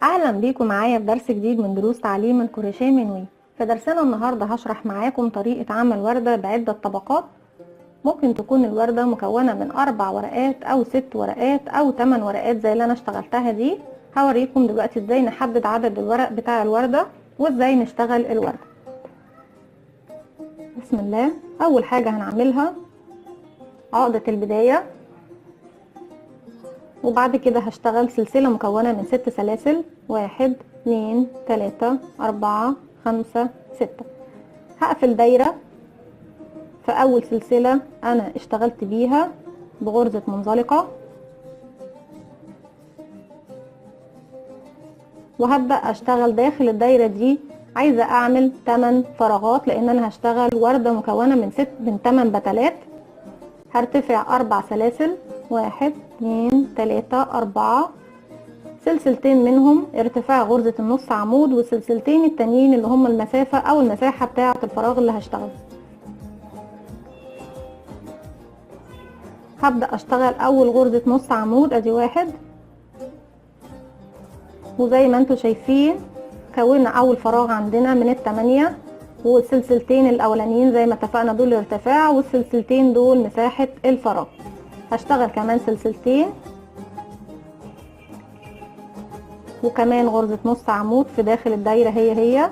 اهلا بيكم معايا في درس جديد من دروس تعليم الكروشيه منوي. في درسنا النهارده هشرح معاكم طريقه عمل ورده بعده طبقات. ممكن تكون الورده مكونه من 4 ورقات او 6 ورقات او 8 ورقات زي اللي انا اشتغلتها دي. هوريكم دلوقتي ازاي نحدد عدد الورق بتاع الورده وازاي نشتغل الورده. بسم الله. اول حاجه هنعملها عقده البدايه، وبعد كده هشتغل سلسلة مكونة من 6 سلاسل، 1 2 3 4 5 6. هقفل دايرة في اول سلسلة انا اشتغلت بيها بغرزة منزلقة، وهبدأ اشتغل داخل الدايرة دي. عايزة اعمل 8 فراغات لان انا هشتغل وردة مكونة من 8 بتلات. هرتفع 4 سلاسل، 1 2 3 4، سلسلتين منهم ارتفاع غرزة النص عمود، والسلسلتين التانيين اللي هم المسافة او المساحة بتاعة الفراغ اللي هشتغل. هبدأ اشتغل اول غرزة نص عمود، ادي 1، وزي ما انتوا شايفين كونا اول فراغ عندنا من ال8، والسلسلتين الاولانيين زي ما اتفقنا دول الارتفاع، والسلسلتين دول مساحة الفراغ. هشتغل كمان سلسلتين وكمان غرزة نص عمود في داخل الدايرة هي،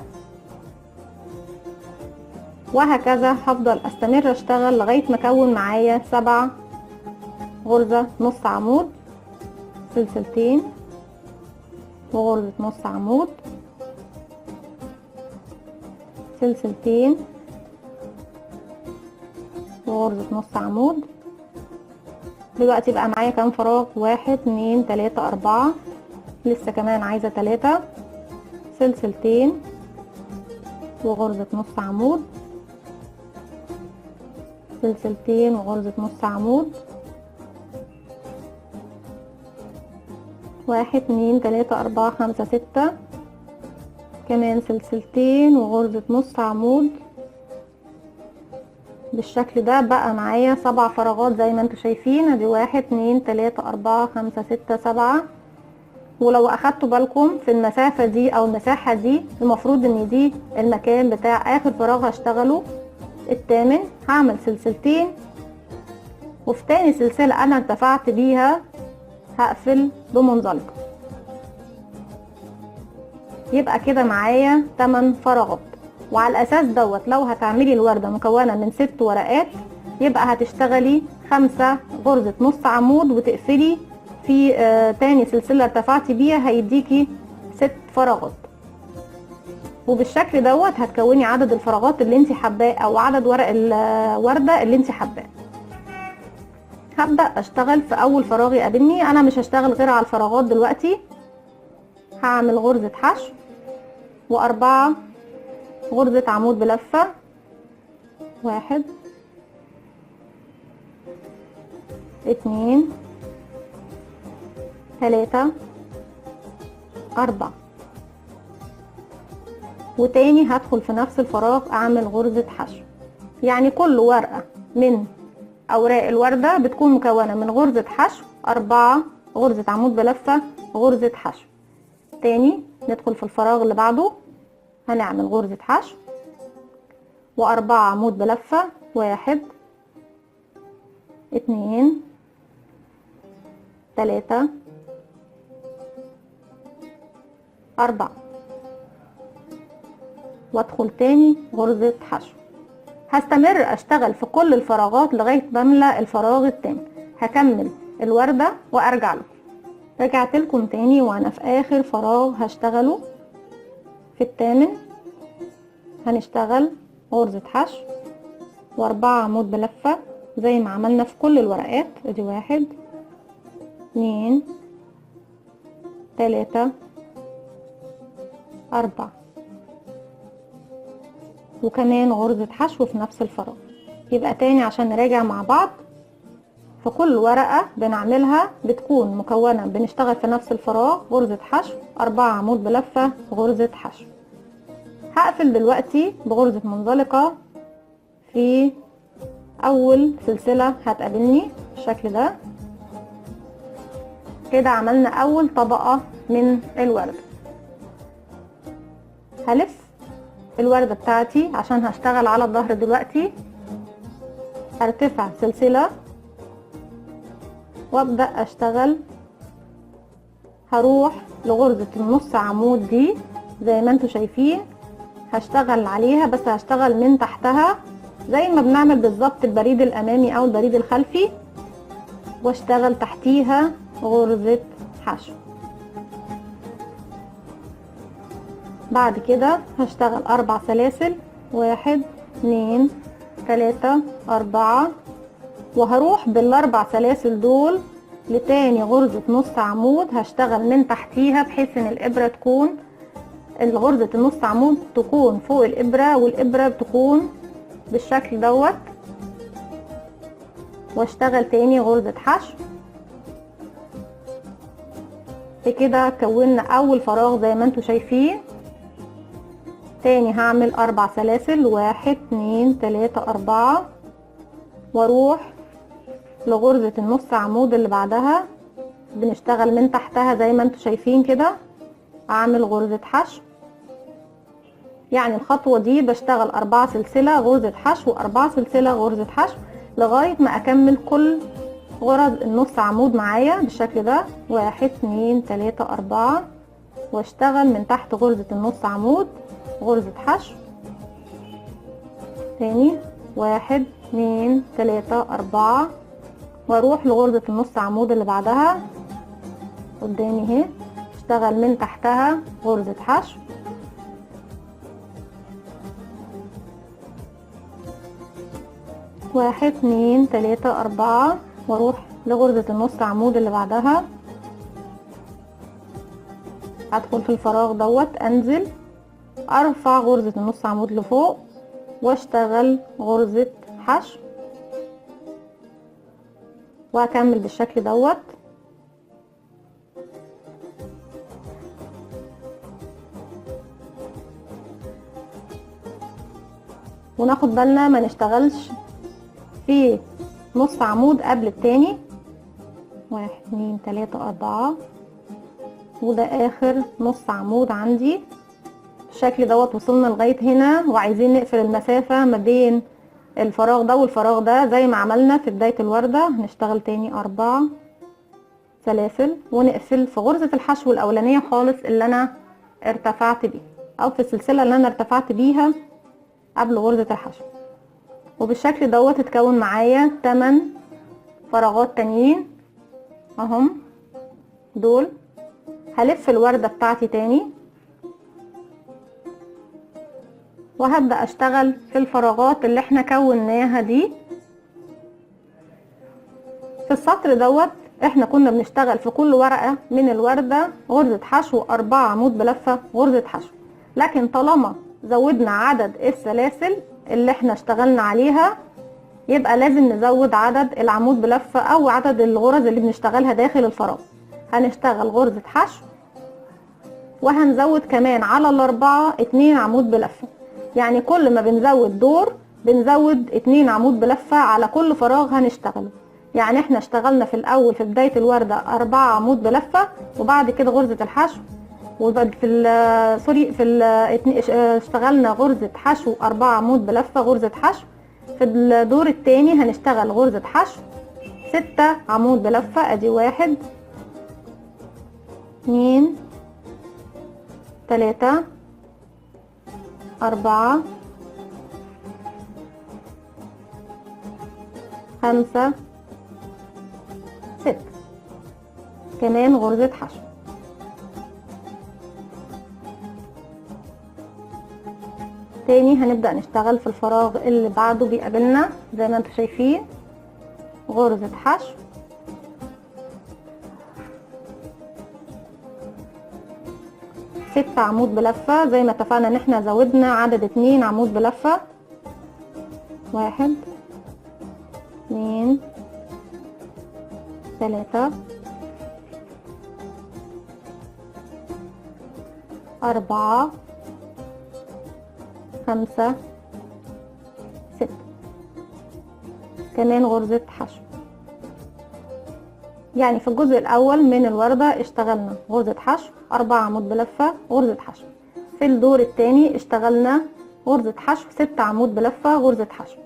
وهكذا هفضل استمر اشتغل لغاية ما اكون معايا 7 غرزة نص عمود، سلسلتين وغرزة نص عمود، سلسلتين وغرزة نص عمود. دلوقتي بقى معايا كام فراغ؟ 1 2 3 4، لسه كمان عايزة 3 سلسلتين وغرزة نص عمود، سلسلتين وغرزة نص عمود، 1 2 3 4 5 6، كمان سلسلتين وغرزة نص عمود. بالشكل ده بقى معايا 7 فراغات زي ما انتوا شايفين، ادي 1 2 3 4 5 6 7. ولو اخدتوا بالكم في المسافة دي او المساحة دي، المفروض ان دي المكان بتاع اخر فراغ هشتغله الثامن. هعمل سلسلتين، وفي تاني سلسلة انا ارتفعت بيها هقفل بمنزلقة. يبقى كده معايا 8 فراغات. وعلى الاساس دوت لو هتعملي الوردة مكونة من 6 ورقات يبقى هتشتغلي 5 غرزة نص عمود وتقفلي في تاني سلسلة ارتفعتي بيها، هيديكي 6 فراغات. وبالشكل دوت هتكوني عدد الفراغات اللي انت حباه او عدد ورق الوردة اللي انت حباه. هبدأ اشتغل في اول فراغ يقابلني. انا مش هشتغل غير على الفراغات دلوقتي. هعمل غرزة حشو و4 غرزة عمود بلفة، 1 2 3 4، وتاني هدخل في نفس الفراغ اعمل غرزة حشو. يعني كل ورقة من اوراق الوردة بتكون مكونة من غرزة حشو، 4 غرزة عمود بلفة، غرزة حشو. تاني ندخل في الفراغ اللي بعده هنعمل غرزة حشو و4 عمود بلفة، 1 2 3 4، وادخل تاني غرزة حشو. هستمر اشتغل في كل الفراغات لغاية ما املى الفراغ التاني. هكمل الوردة وارجع لكم. رجعت لكم تاني وانا في اخر فراغ هشتغله في الثامن. هنشتغل غرزة حشو و4 عمود بلفة زي ما عملنا في كل الورقات، ادي 1 2 3 4، وكمان غرزة حشو في نفس الفراغ. يبقى تاني عشان نراجع مع بعض، في كل ورقة بنعملها بتكون مكونة بنشتغل في نفس الفراغ غرزة حشو، 4 عمود بلفة، غرزة حشو. هقفل دلوقتي بغرزة منزلقة في اول سلسلة هتقابلني بالشكل ده. كده عملنا اول طبقة من الورد. هلف الوردة بتاعتي عشان هشتغل على الظهر دلوقتي. ارتفع سلسلة وابدأ اشتغل. هروح لغرزة النص عمود دي زي ما انتوا شايفين، هشتغل عليها بس هشتغل من تحتها زي ما بنعمل بالظبط البريد الامامي او البريد الخلفي، واشتغل تحتيها غرزة حشو. بعد كده هشتغل 4 سلاسل، 1 2 3 4، وهروح بالاربع سلاسل دول لتاني غرزة نص عمود هشتغل من تحتيها، بحيث ان الابرة تكون غرزة النص عمود تكون فوق الابرة والابرة بتكون بالشكل دوت، واشتغل تاني غرزة حشو. بكده كونا اول فراغ زي ما انتوا شايفين. تاني هعمل 4 سلاسل، 1 2 3 4، واروح لغرزة النص عمود اللي بعدها بنشتغل من تحتها زي ما انتوا شايفين كده، اعمل غرزة حشو. يعني الخطوة دي بشتغل 4 سلسلة غرزة حشو، 4 سلسلة غرزة حشو، لغاية ما اكمل كل غرز النص عمود معايا بالشكل ده، 1 2 3 4، واشتغل من تحت غرزة النص عمود غرزة حشو. تاني 1 2 3 4، واروح لغرزة النص عمود اللي بعدها قدامي اهي، اشتغل من تحتها غرزة حشو. واحد اتنين تلاتة اربعة، واروح لغرزة النص عمود اللي بعدها، ادخل في الفراغ دوت، انزل ارفع غرزة النص عمود لفوق واشتغل غرزة حشو، واكمل بالشكل دوت. وناخد بالنا ما نشتغلش في نص عمود قبل التاني. 1 2 3 4، وده اخر نص عمود عندي بالشكل دوت. وصلنا لغاية هنا وعايزين نقفل المسافة ما بين الفراغ ده والفراغ ده زي ما عملنا في بداية الوردة. هنشتغل تاني 4 سلاسل ونقفل في غرزة الحشو الاولانية خالص اللي انا ارتفعت بيها، او في السلسلة اللي انا ارتفعت بيها قبل غرزة الحشو. وبالشكل دوت اتكون معايا 8 فراغات تانيين اهم دول. هلف الوردة بتاعتي تاني وهبدأ اشتغل في الفراغات اللي احنا كوناها دي. في السطر دوت احنا كنا بنشتغل في كل ورقة من الوردة غرزة حشو 4 عمود بلفة غرزة حشو، لكن طالما زودنا عدد السلاسل اللي احنا اشتغلنا عليها يبقى لازم نزود عدد العمود بلفة او عدد الغرز اللي بنشتغلها داخل الفراغ. هنشتغل غرزة حشو وهنزود كمان على الاربعة 2 عمود بلفة، يعني كل ما بنزود دور بنزود 2 عمود بلفة على كل فراغ هنشتغله. يعني احنا اشتغلنا في الاول في بداية الوردة 4 عمود بلفة، وبعد كده غرزة الحشو، وبعد اشتغلنا غرزة حشو 4 عمود بلفة غرزة حشو. في الدور التاني هنشتغل غرزة حشو 6 عمود بلفة. ادي 1 2 3 4 5 6، كمان غرزة حشو. تاني هنبدأ نشتغل في الفراغ اللي بعده بيقابلنا زي ما انتم شايفين غرزة حشو، 6 عمود بلفة زي ما اتفقنا ان احنا زودنا عدد 2 عمود بلفة. 1 2 3 4 5 6، كمان غرزة حشو. يعني في الجزء الاول من الوردة اشتغلنا غرزة حشو 4 عمود بلفة غرزة حشو. في الدور التاني اشتغلنا غرزة حشو 6 عمود بلفة غرزة حشو.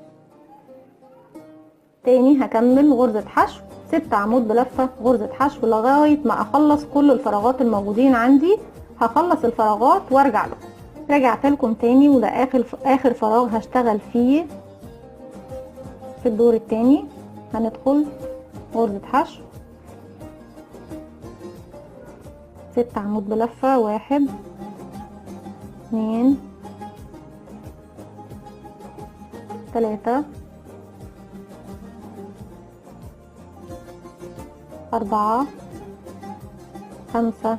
تاني هكمل غرزة حشو 6 عمود بلفة غرزة حشو لغاية ما اخلص كل الفراغات الموجودين عندي. هخلص الفراغات وارجع لكم. رجعت لكم تاني، وده اخر فراغ هشتغل فيه في الدور التاني. هندخل غرزة حشو 6 عمود بلفة، 1 2 3 4 5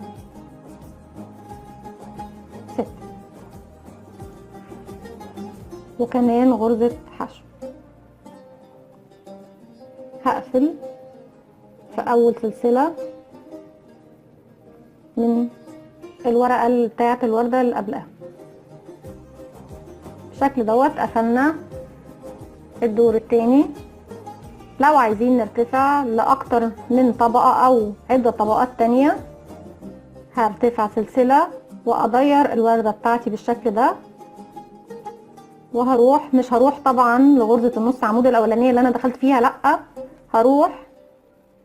6 وكمان غرزة حشو. هقفل في اول سلسلة من الورقة بتاعة الوردة اللي قبلها. بالشكل دوت قفلنا الدور التاني. لو عايزين نرتفع لاكتر من طبقة او عدة طبقات تانية، هرتفع سلسلة واضير الوردة بتاعتي بالشكل ده، وهروح مش هروح طبعا لغرزة النص عمود الاولانية اللي انا دخلت فيها، لا، هروح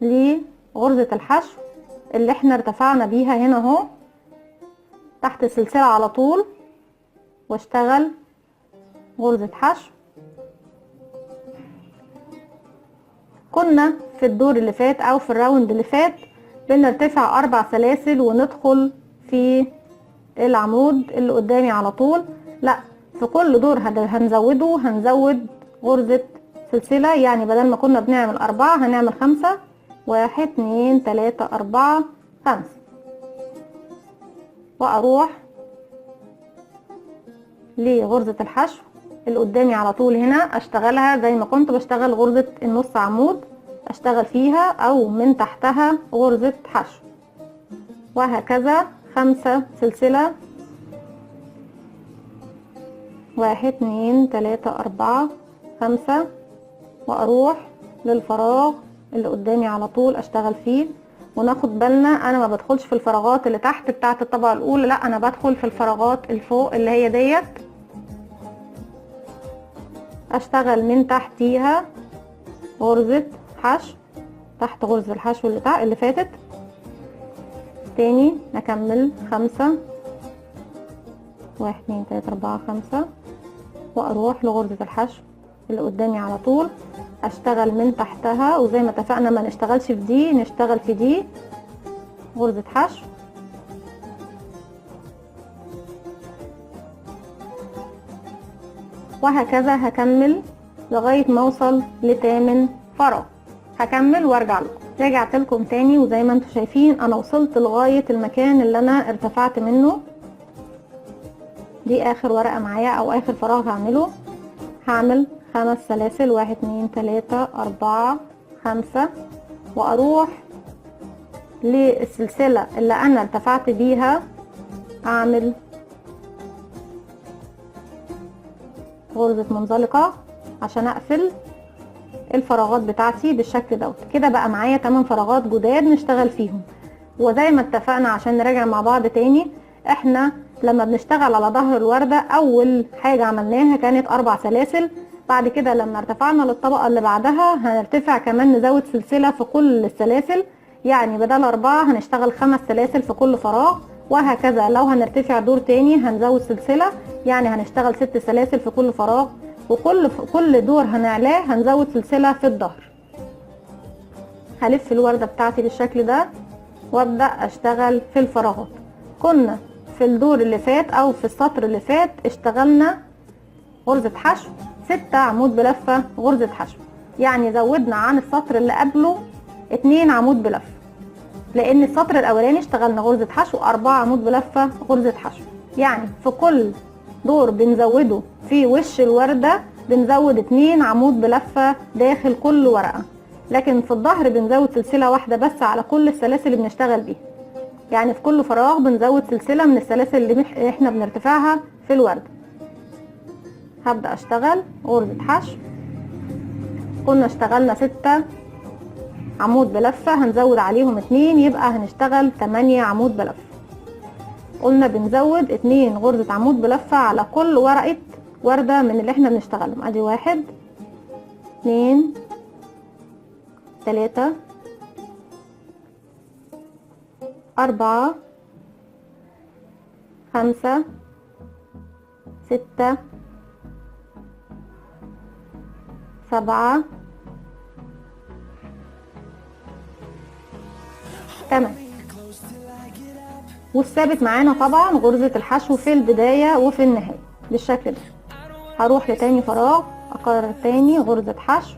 لغرزة الحشو اللي احنا ارتفعنا بيها هنا اهو تحت السلسلة على طول، واشتغل غرزة حشو. كنا في الدور اللي فات او في الراوند اللي فات بنرتفع 4 سلاسل وندخل في العمود اللي قدامي على طول. لا، في كل دور هنزود غرزة سلسلة، يعني بدل ما كنا بنعمل 4 هنعمل 5. 1 2 3 4 5، واروح لغرزة الحشو اللي قدامي على طول هنا، اشتغلها زي ما كنت بشتغل غرزة النص عمود، اشتغل فيها او من تحتها غرزة حشو، وهكذا 5 سلسلة. 1 2 3 4 5، واروح للفراغ اللي قدامي على طول اشتغل فيه. وناخد بالنا انا ما بدخلش في الفراغات اللي تحت بتاعه الطبقه الاولى، لا، انا بدخل في الفراغات الفوق اللي هي ديت، اشتغل من تحتيها غرزة حشو تحت غرزة الحشو اللي فاتت. تاني نكمل 5 1 2 3 4 5، واروح لغرزة الحشو اللي قدامي على طول اشتغل من تحتها، وزي ما اتفقنا ما نشتغلش في دي، نشتغل في دي غرزة حشو. وهكذا هكمل لغاية ما اوصل ل8 فراغ. هكمل وارجع لكم. رجعت لكم تاني، وزي ما انتم شايفين انا وصلت لغاية المكان اللي انا ارتفعت منه. دي اخر ورقة معايا او اخر فراغ هعمله. هعمل 5 سلاسل، 1 2 3 4 5، واروح للسلسلة اللي انا ارتفعت بيها، اعمل غرزة منزلقة عشان اقفل الفراغات بتاعتي بالشكل دوت. كده بقى معايا 8 فراغات جداد نشتغل فيهم. وزي ما اتفقنا عشان نراجع مع بعض تاني، احنا لما بنشتغل على ظهر الوردة اول حاجة عملناها كانت 4 سلاسل. بعد كده لما ارتفعنا للطبقة اللي بعدها هنرتفع كمان نزود سلسلة في كل السلاسل، يعني بدل 4 هنشتغل 5 سلاسل في كل فراغ. وهكذا لو هنرتفع دور تاني هنزود سلسلة، يعني هنشتغل 6 سلاسل في كل فراغ. وكل دور هنعلاه هنزود سلسلة في الظهر. هلف الوردة بتاعتي بالشكل ده وابدأ اشتغل في الفراغات. كنا في الدور اللي فات او في السطر اللي فات اشتغلنا غرزة حشو 6 عمود بلفة غرزة حشو، يعني زودنا عن السطر اللي قبله 2 عمود بلفة، لان السطر الاولاني اشتغلنا غرزة حشو 4 عمود بلفة غرزة حشو. يعني في كل دور بنزوده في وش الوردة بنزود 2 عمود بلفة داخل كل ورقة، لكن في الظهر بنزود سلسلة واحدة بس على كل السلاسل اللي بنشتغل بيها. يعني في كل فراغ بنزود سلسلة من السلاسل اللي احنا بنرتفعها في الوردة. هبدأ اشتغل غرزة حشو. كنا اشتغلنا 6 عمود بلفة، هنزود عليهم 2 يبقى هنشتغل 8 عمود بلفة. قلنا بنزود 2 غرزة عمود بلفة على كل ورقة وردة من اللي احنا بنشتغلهم. ادي 1 2 3 4 5 6 7 8. والثابت معانا طبعا غرزة الحشو في البداية وفي النهاية بالشكل ده. هروح لتاني فراغ، اكرر تاني غرزة حشو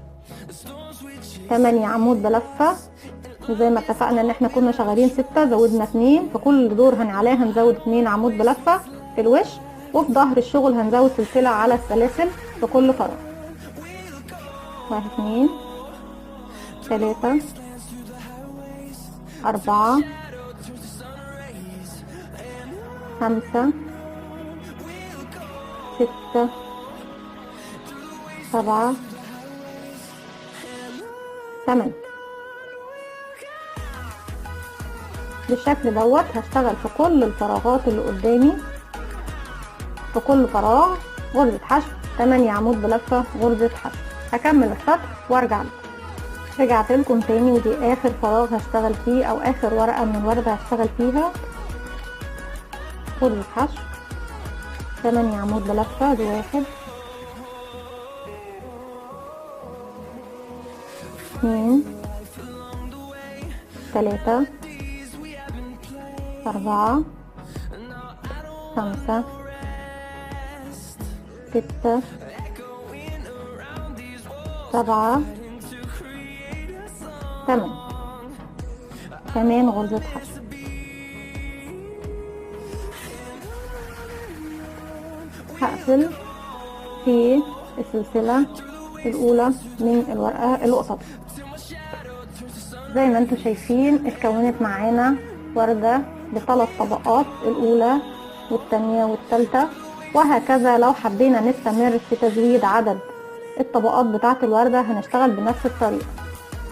8 عمود بلفة، وزي ما اتفقنا ان احنا كنا شغالين 6 زودنا 2، في كل دور عليها هنزود 2 عمود بلفة في الوش، وفي ظهر الشغل هنزود سلسلة على السلاسل في كل فراغ. 1 2 3 4 5 6 7 8. بالشكل دوت هشتغل في كل الفراغات اللي قدامي، في كل فراغ غرزة حشو 8 عمود بلفة غرزة حشو. هكمل السطر وارجع لكم. رجعت لكم تاني، ودي اخر فراغ هشتغل فيه او اخر ورقة من الوردة هشتغل فيها. غرزة حشو 8 عمود بلفة، دي 1 2 3 4 5 6 7 8. كمان غرزة حشو. هقفل في السلسلة الأولى من الورقة اللي قصادها. زي ما انتم شايفين اتكونت معانا وردة ب3 طبقات، الأولى والثانية والثالثة، وهكذا. لو حبينا نستمر في تزويد عدد الطبقات بتاعة الوردة هنشتغل بنفس الطريقة.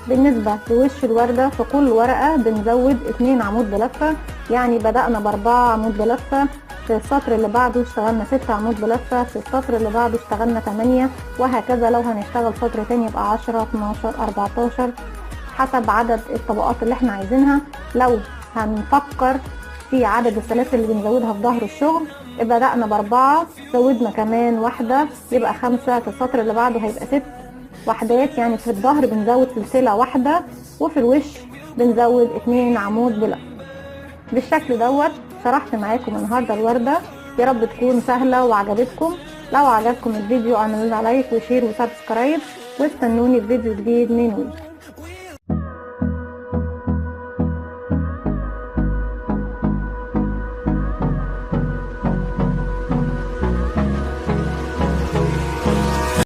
بالنسبة لوش الوردة في كل ورقة بنزود 2 عمود بلفة، يعني بدأنا ب4 عمود بلفة، في السطر اللي بعده اشتغلنا 6 عمود بلفة، في السطر اللي بعده اشتغلنا 8، وهكذا. لو هنشتغل سطر تاني يبقى 10 12 14 حسب عدد الطبقات اللي احنا عايزينها. لو هنفكر في عدد السلاسل اللي بنزودها في ظهر الشغل، بدأنا ب4 زودنا كمان واحدة يبقى 5، في السطر اللي بعده هيبقى 6 وحدات، يعني في الظهر بنزود سلسلة واحدة، وفي الوش بنزود 2 عمود بلفة. بالشكل دوت شرحت معاكم النهارده الوردة، يا رب تكون سهلة وعجبتكم. لو عجبكم الفيديو اعملوا لنا لايك وشير وسبسكرايب، واستنوني في فيديو جديد من وي.